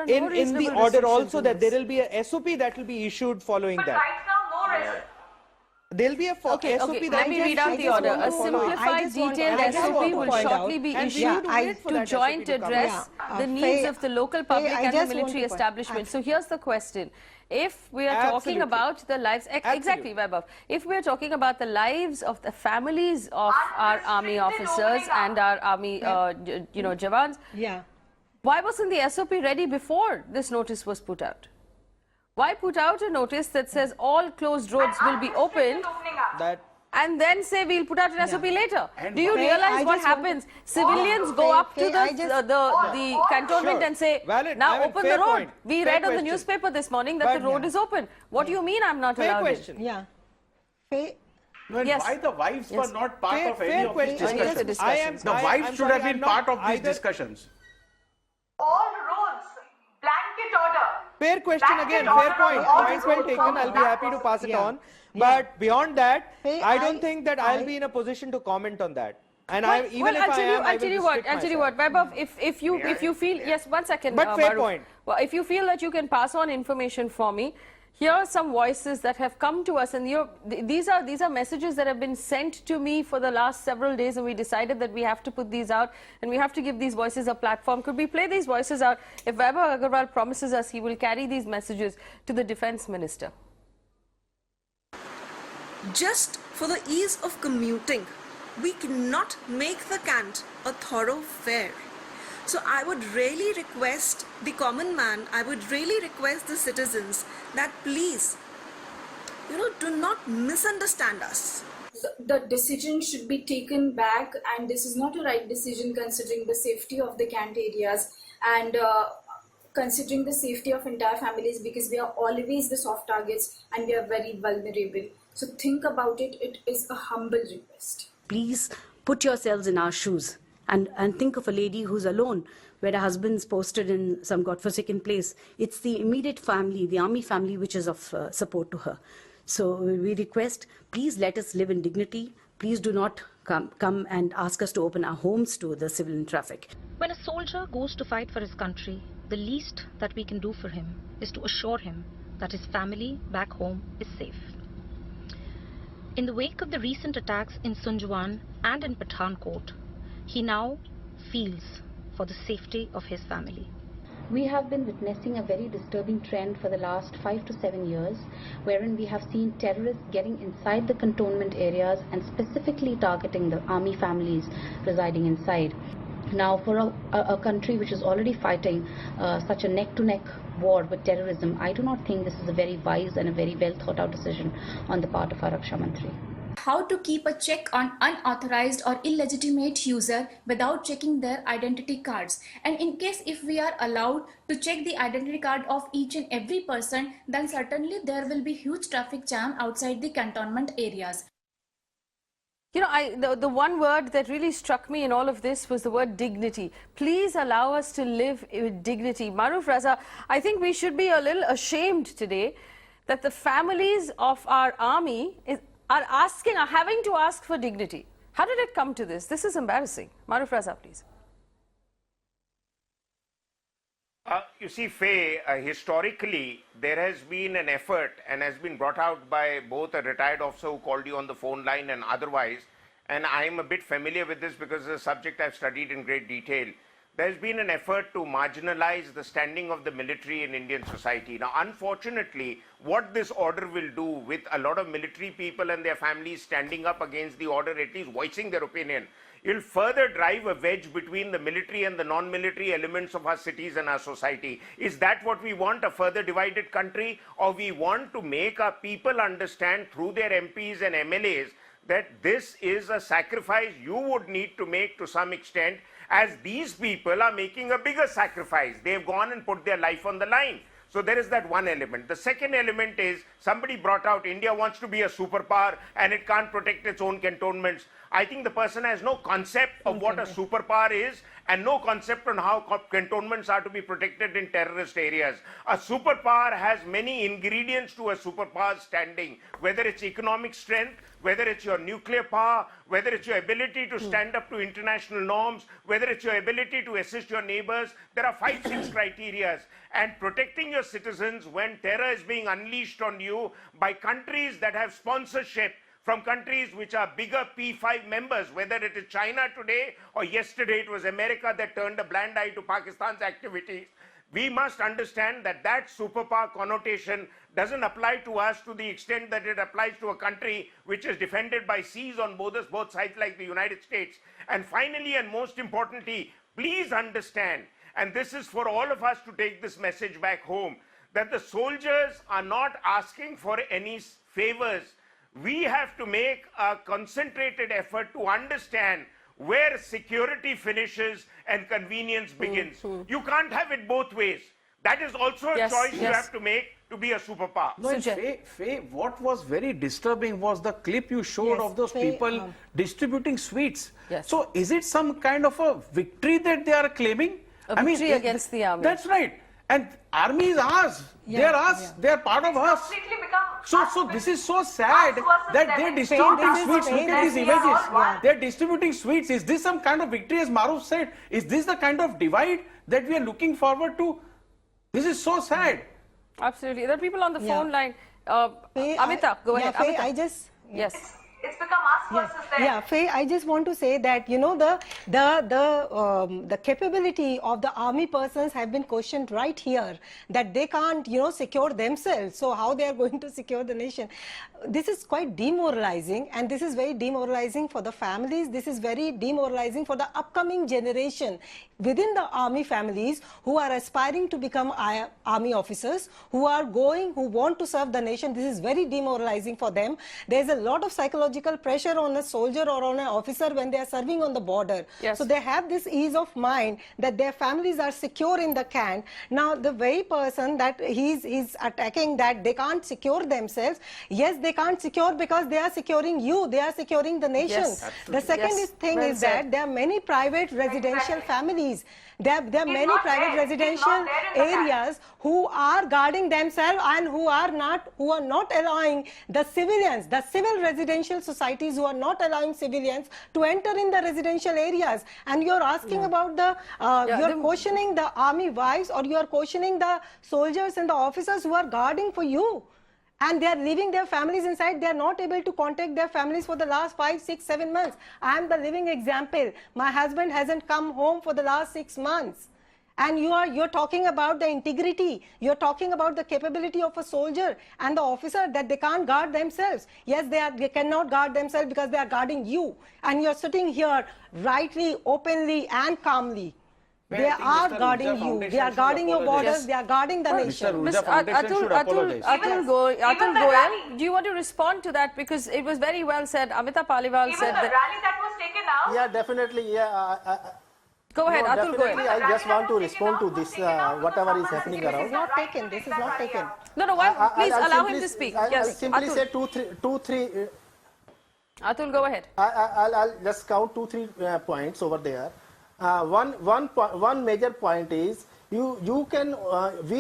in the order also, that there will be a SOP that will be issued following that. Right now, no restrictions. There'll be a SOP that let me read out the order. A simplified, detailed SOP will shortly be issued to joint address the needs of the local public and the military establishment. So here's the question. If we are talking about the lives, exactly, Vaibhav, if we are talking about the lives of the families of our army officers and our army, Jawans, why wasn't the SOP ready before this notice was put out? Why put out a notice that says all closed roads will be opened and then say we'll put out an SOP later? Do you realize what happens? Civilians go up to the cantonment and say, now open the road. We read on the newspaper this morning that the road is open. What do you mean I'm not allowed in? Yeah. Why the wives were not part of any of these discussions? The wives should have been part of these discussions. All roads, blanket order. Fair question again, fair point. Points well taken. I'll be happy to pass it on. But beyond that, I don't think that I'll be in a position to comment on that. And I'll tell you what, Vaibhav, if you feel, yes, 1 second. But fair point. Well, if you feel that you can pass on information for me, here are some voices that have come to us, and these are messages that have been sent to me for the last several days, and we decided that we have to put these out and we have to give these voices a platform. Could we play these voices out? If Vaibhav Agarwal promises us he will carry these messages to the Defence Minister. Just for the ease of commuting, we cannot make the Cant a thoroughfare. So I would really request the common man, I would really request the citizens that please, do not misunderstand us. The decision should be taken back, and this is not a right decision considering the safety of the Cant areas and considering the safety of entire families, because we are always the soft targets and we are very vulnerable. So think about it. It is a humble request. Please put yourselves in our shoes. And think of a lady who's alone, where her husband's posted in some godforsaken place. It's the immediate family, the army family, which is of support to her. So we request, please let us live in dignity. Please do not come and ask us to open our homes to the civilian traffic. When a soldier goes to fight for his country, the least that we can do for him is to assure him that his family back home is safe. In the wake of the recent attacks in Sunjwan and in Pathankot, he now feels for the safety of his family. We have been witnessing a very disturbing trend for the last 5 to 7 years, wherein we have seen terrorists getting inside the cantonment areas and specifically targeting the army families residing inside. Now, for a country which is already fighting such a neck-to-neck war with terrorism, I do not think this is a very wise and a very well thought out decision on the part of our Raksha Mantri. How to keep a check on unauthorized or illegitimate user without checking their identity cards, and in case if we are allowed to check the identity card of each and every person, then certainly there will be huge traffic jam outside the cantonment areas. You know, the one word that really struck me in all of this was the word dignity. Please allow us to live with dignity. Maruf Raza, I think we should be a little ashamed today that the families of our army are having to ask for dignity. How did it come to this? This is embarrassing. Maruf Raza, please. You see, Faye, historically, there has been an effort and has been brought out by both a retired officer who called you on the phone line and otherwise, and I'm a bit familiar with this because it's a subject I've studied in great detail. There's been an effort to marginalize the standing of the military in Indian society. Now, unfortunately, what this order will do with a lot of military people and their families standing up against the order, at least voicing their opinion, it will further drive a wedge between the military and the non-military elements of our cities and our society. Is that what we want, a further divided country? Or we want to make our people understand through their MPs and MLAs that this is a sacrifice you would need to make to some extent, as these people are making a bigger sacrifice. They've gone and put their life on the line. So there is that one element. The second element is, somebody brought out India wants to be a superpower and it can't protect its own cantonments. I think the person has no concept of what a superpower is and no concept on how cantonments are to be protected in terrorist areas. A superpower has many ingredients to a superpower standing, whether it's economic strength, whether it's your nuclear power, whether it's your ability to stand up to international norms, whether it's your ability to assist your neighbors. There are 5-6 criteria. And protecting your citizens when terror is being unleashed on you by countries that have sponsorship from countries which are bigger P5 members, whether it is China today or yesterday it was America that turned a blind eye to Pakistan's activities. We must understand that that superpower connotation doesn't apply to us to the extent that it applies to a country which is defended by seas on both sides like the United States. And finally, and most importantly, please understand, and this is for all of us to take this message back home, that the soldiers are not asking for any favors. We have to make a concentrated effort to understand where security finishes and convenience begins. You can't have it both ways. That is also a choice you have to make to be a superpower. No, Faye, what was very disturbing was the clip you showed of those people distributing sweets. So is it some kind of a victory that they are claiming? A victory against the army. That's right. And army is ours. They are us. They are part of us. So this is so sad that they're distributing sweets. Look at these images. They're distributing sweets. Is this some kind of victory, as Maruf said? Is this the kind of divide that we are looking forward to? This is so sad. Absolutely. There are people on the phone line. Amita, go ahead. Faye, Amita. Yes. It's become us versus them. Yeah, Faye, I just want to say that, you know, the capability of the army persons have been questioned right here, that they can't, you know, secure themselves. So how they are going to secure the nation? This is quite demoralizing, and this is very demoralizing for the families. This is very demoralizing for the upcoming generation within the army families who are aspiring to become army officers, who want to serve the nation. This is very demoralizing for them. There's a lot of psychological psychological pressure on a soldier or on an officer when they are serving on the border. Yes. So they have this ease of mind that their families are secure in the camp. Now the very person that he's attacking, that they can't secure themselves, yes, they can't secure because they are securing you, they are securing the nation. Yes. The second thing is that there are many private residential families. There are many private residential areas who are guarding themselves and who are not allowing the civilians, the civil residential societies who are not allowing civilians to enter in the residential areas. And you're asking about the, you're questioning the army wives, or you're questioning the soldiers and the officers who are guarding for you. And they are leaving their families inside. They are not able to contact their families for the last 5, 6, 7 months. I am the living example. My husband hasn't come home for the last 6 months. And you're talking about the integrity. You're talking about the capability of a soldier and the officer, that they can't guard themselves. Yes, they cannot guard themselves because they are guarding you. And you're sitting here rightly, openly, and calmly. They are guarding you. They are guarding your borders. They are guarding the nation. Atul Goyal, do you want to respond to that? Because it was very well said. Amita Paliwal said that. rally that was taken out. Yeah, definitely. Yeah. Go ahead, Atul Goyal. I just want to respond to this, whatever is happening around. This is not taken. This is not taken. No, please allow him to speak. I'll Yes, simply Atul. say two, three. Atul, go ahead. I'll just count 2, 3 points over there. One major point is we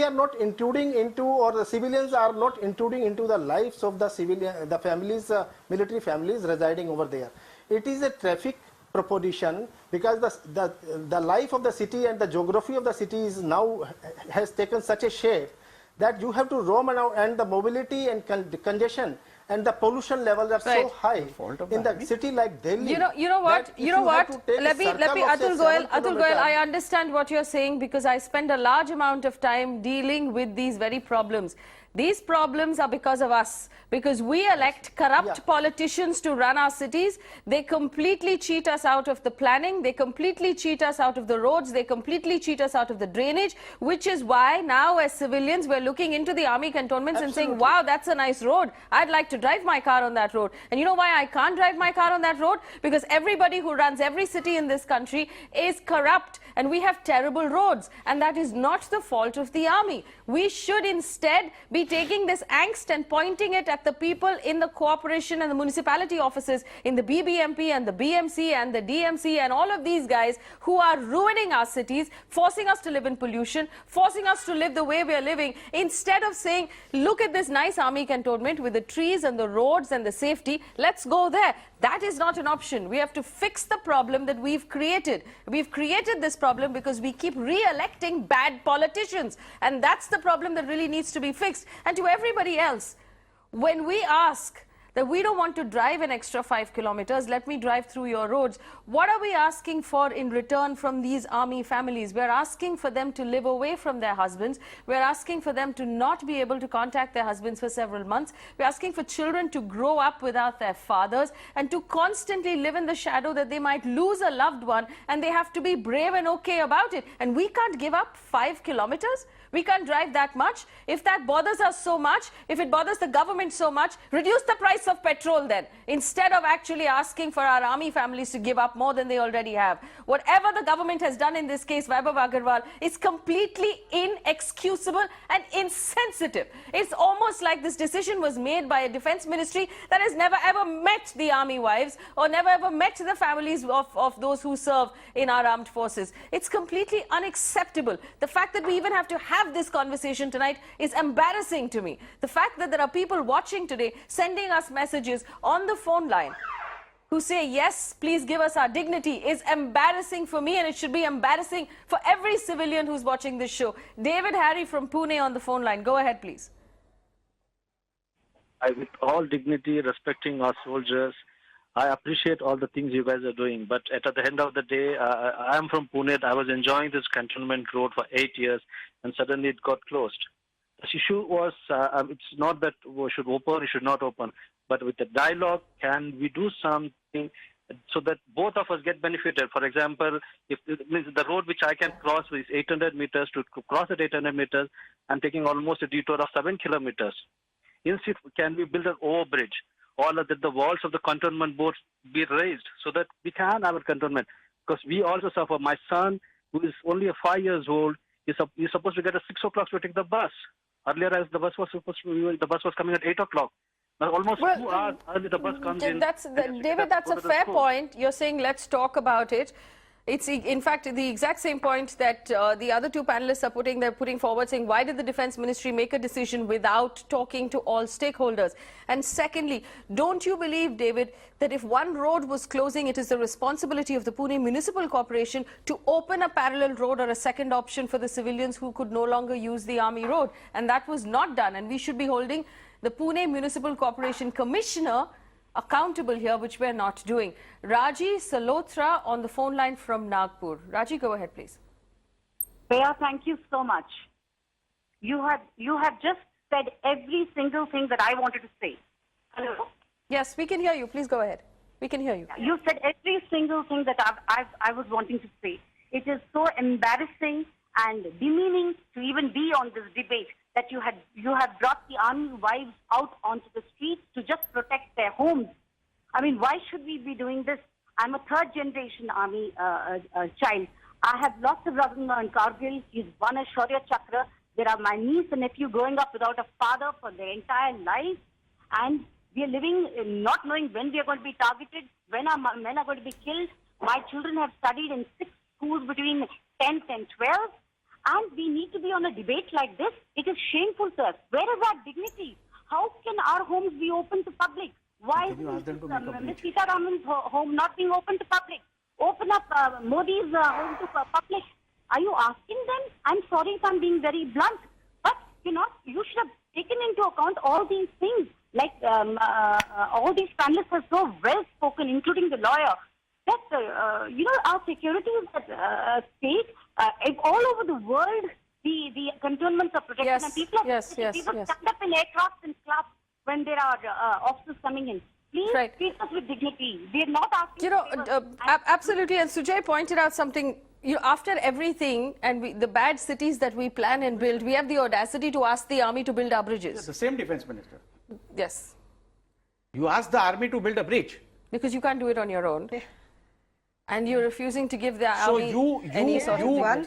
are not intruding into, or the civilians are not intruding into the lives of the civilian, the families, military families residing over there. It is a traffic proposition, because the life of the city and the geography of the city is now has taken such a shape that you have to roam around, and the mobility and congestion and the pollution levels are so high in the city like Delhi. You know what? Let me Atul Goyal, I understand what you're saying, because I spend a large amount of time dealing with these very problems. These problems are because of us, because we elect corrupt politicians to run our cities. They completely cheat us out of the planning, they completely cheat us out of the roads, they completely cheat us out of the drainage, which is why now as civilians we're looking into the army cantonments and saying, wow, that's a nice road, I'd like to drive my car on that road. And you know why I can't drive my car on that road? Because everybody who runs every city in this country is corrupt, and we have terrible roads, and that is not the fault of the army. We should instead be taking this angst and pointing it at the people in the corporation and the municipality offices, in the BBMP and the BMC and the DMC and all of these guys who are ruining our cities, forcing us to live in pollution, forcing us to live the way we are living, instead of saying, look at this nice army cantonment with the trees and the roads and the safety, let's go there. That is not an option. We have to fix the problem that we've created. We've created this problem because we keep re-electing bad politicians, and that's the problem that really needs to be fixed. And to everybody else, when we ask that we don't want to drive an extra 5 kilometers, let me drive through your roads, what are we asking for in return from these army families? We're asking for them to live away from their husbands. We're asking for them to not be able to contact their husbands for several months. We're asking for children to grow up without their fathers and to constantly live in the shadow that they might lose a loved one, and they have to be brave and okay about it. And we can't give up 5 kilometers? We can't drive that much? If that bothers us so much, if it bothers the government so much, reduce the price of petrol then, instead of actually asking for our army families to give up more than they already have. Whatever the government has done in this case, Vaibhav Agarwal, is completely inexcusable and insensitive. It's almost like this decision was made by a defense ministry that has never ever met the army wives or never ever met the families of those who serve in our armed forces. It's completely unacceptable. The fact that we even have to have this conversation tonight is embarrassing to me. The fact that there are people watching today sending us messages on the phone line who say, yes, please give us our dignity, is embarrassing for me, and it should be embarrassing for every civilian who's watching this show. David Harry from Pune on the phone line. Go ahead, please. With all dignity, respecting our soldiers, I appreciate all the things you guys are doing. But at the end of the day, I am from Pune. I was enjoying this cantonment road for 8 years, and suddenly it got closed. The issue was, it's not that we should open, we should not open. But with the dialogue, can we do something so that both of us get benefited? For example, if the road which I can cross is 800 meters, to cross at 800 meters, I'm taking almost a detour of 7 kilometers. Instead, can we build an overbridge all of the walls of the cantonment boards be raised so that we can have a cantonment. Because we also suffer. My son, who is only 5 years old, is supposed to get at 6 o'clock to take the bus. Earlier, as the bus was coming at 8 o'clock. Now, almost 2 hours early the bus comes in. David, that's a fair point. You're saying let's talk about it. It's in fact the exact same point that the other two panelists are putting forward, saying why did the Defence Ministry make a decision without talking to all stakeholders? And secondly, don't you believe, David, that if one road was closing, it is the responsibility of the Pune Municipal Corporation to open a parallel road or a second option for the civilians who could no longer use the Army Road? And that was not done, and we should be holding the Pune Municipal Corporation Commissioner accountable here, which we're not doing. Raji Salotra on the phone line from Nagpur. Raji, go ahead, please. Faye, thank you so much. You have just said every single thing that I wanted to say. Hello? Yes, we can hear you. Please go ahead. We can hear you. You said every single thing that I was wanting to say. It is so embarrassing and demeaning to even be on this debate that you have brought the army wives out onto the streets to just protect their homes. I mean, why should we be doing this? I'm a third generation army child. I have lost a brother-in-law in Kargil. He's won a Shaurya Chakra. There are my niece and nephew growing up without a father for their entire life. And we are living not knowing when we are going to be targeted, when our men are going to be killed. My children have studied in 6 schools between 10th and 12th. And we need to be on a debate like this. It is shameful, sir. Where is our dignity? How can our homes be open to public? Why is Ms. Sitaraman's home not being open to public? Open up Modi's home to public. Are you asking them? I'm sorry if I'm being very blunt, but you should have taken into account all these things. Like all these panelists are so well spoken, including the lawyer. That our security is at stake. All over the world, the cantonments are protected, and people are stand up in aircraft and clubs when there are officers coming in. Please treat us with dignity. We are not asking. Absolutely. And Sujay pointed out something. After everything and the bad cities that we plan and build, we have the audacity to ask the army to build our bridges. Yes, the same defense minister. Yes. You ask the army to build a bridge. Because you can't do it on your own. And you're refusing to give the army any sort of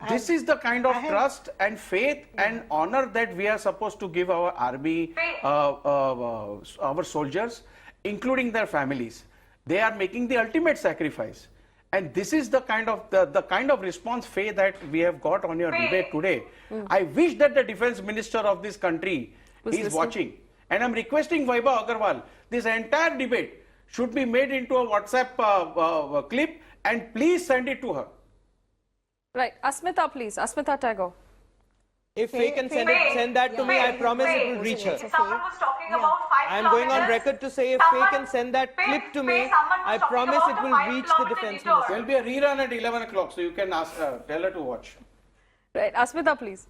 this is the kind of trust and faith and honor that we are supposed to give our army, our soldiers, including their families. They are making the ultimate sacrifice. And this is the kind of response, Faye, that we have got on your debate today. I wish that the defense minister of this country is watching. And I'm requesting Vaibhav Agarwal, this entire debate should be made into a WhatsApp clip and please send it to her. Right. Asmita, please. Asmita Tagore. If Faye can send that to me, I promise it will reach her. Someone was talking about 5 I am going on record to say if Faye can send that clip to me, I promise it will reach the defense minister. There will be a rerun at 11 o'clock, so you can ask, tell her to watch. Right. Asmita, please.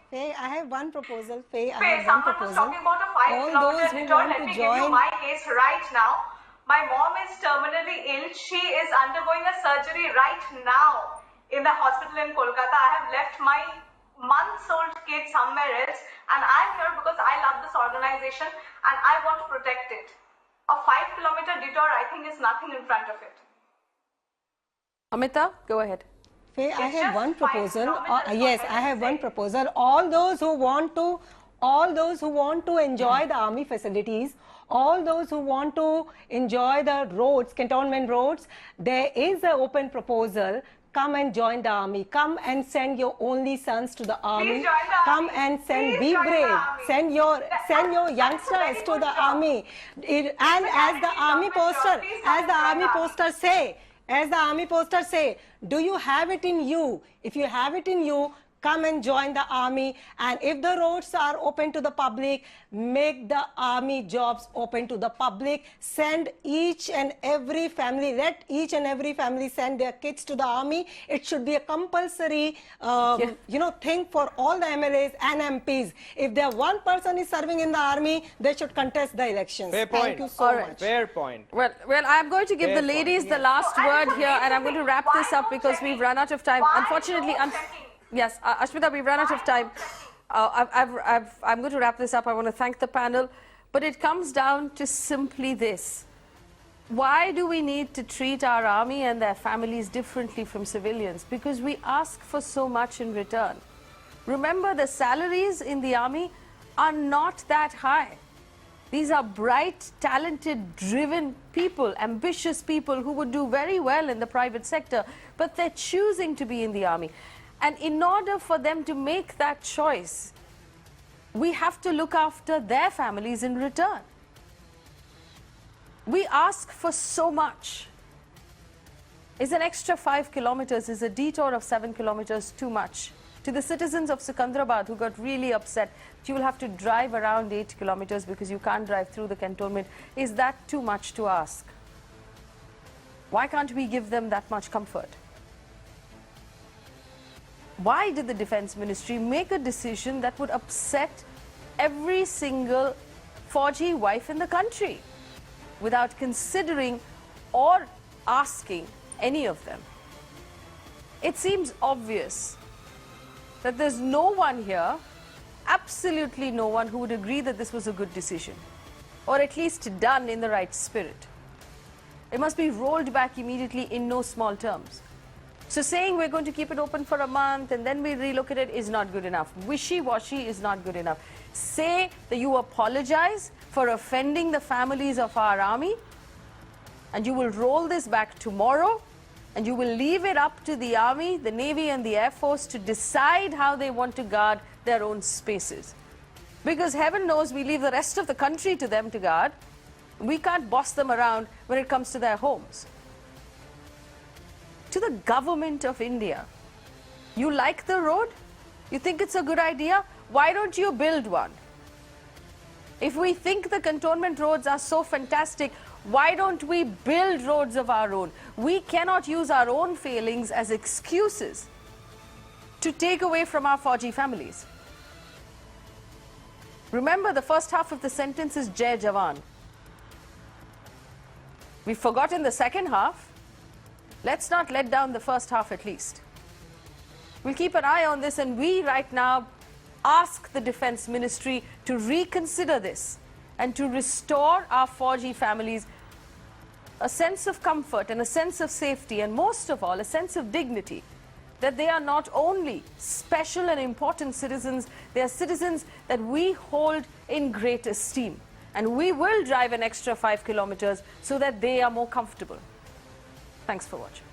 Faye, I have one proposal. Faye, I Faye, have one someone was proposal. talking about a 5-kilometer detour. Let me give you my case right now. My mom is terminally ill. She is undergoing a surgery right now in the hospital in Kolkata. I have left my months-old kid somewhere else, and I'm here because I love this organization and I want to protect it. A 5-kilometer detour, I think, is nothing in front of it. Amita, go ahead. Faye, I have one proposal. Yes, I have one proposal. All those who want to enjoy the army facilities, all those who want to enjoy the roads, cantonment roads, there is an open proposal. Come and join the army. Come and send your only sons to the army. Come and send, be brave. Send your youngsters to the army. And as the army poster say, do you have it in you? If you have it in you, come and join the army. And if the roads are open to the public, make the army jobs open to the public. Send each and every family, let each and every family send their kids to the army. It should be a compulsory, thing for all the MLAs and MPs. If there one person is serving in the army, they should contest the elections. Fair point. Thank you so much. Fair point. Well, I'm going to give the ladies the last word here, and I'm going to wrap this up because we've run out of time. Unfortunately, yes, Ashmita, we've run out of time. I'm going to wrap this up. I want to thank the panel. But it comes down to simply this. Why do we need to treat our army and their families differently from civilians? Because we ask for so much in return. Remember, the salaries in the army are not that high. These are bright, talented, driven people, ambitious people who would do very well in the private sector, but they're choosing to be in the army. And in order for them to make that choice, we have to look after their families in return. We ask for so much. Is an extra 5 kilometers, is a detour of 7 kilometers too much? To the citizens of Sikandrabad who got really upset, you will have to drive around 8 kilometers because you can't drive through the cantonment. Is that too much to ask? Why can't we give them that much comfort? Why did the Defense Ministry make a decision that would upset every single Fauji wife in the country without considering or asking any of them? It seems obvious that there's no one here, absolutely no one, who would agree that this was a good decision, or at least done in the right spirit. It must be rolled back immediately in no small terms. So saying we're going to keep it open for a month and then we relocate it is not good enough. Wishy-washy is not good enough. Say that you apologize for offending the families of our army, and you will roll this back tomorrow, and you will leave it up to the Army, the Navy and the Air Force to decide how they want to guard their own spaces. Because heaven knows we leave the rest of the country to them to guard. We can't boss them around when it comes to their homes. To the government of India, you like the road? You think it's a good idea? Why don't you build one? If we think the cantonment roads are so fantastic, why don't we build roads of our own? We cannot use our own failings as excuses to take away from our Fauji families. Remember, the first half of the sentence is Jai Jawan. We've forgotten the second half. Let's not let down the first half at least. We'll keep an eye on this, and we right now ask the Defense Ministry to reconsider this and to restore our Fauji families a sense of comfort and a sense of safety, and most of all, a sense of dignity, that they are not only special and important citizens, they are citizens that we hold in great esteem. And we will drive an extra 5 kilometers so that they are more comfortable. Thanks for watching.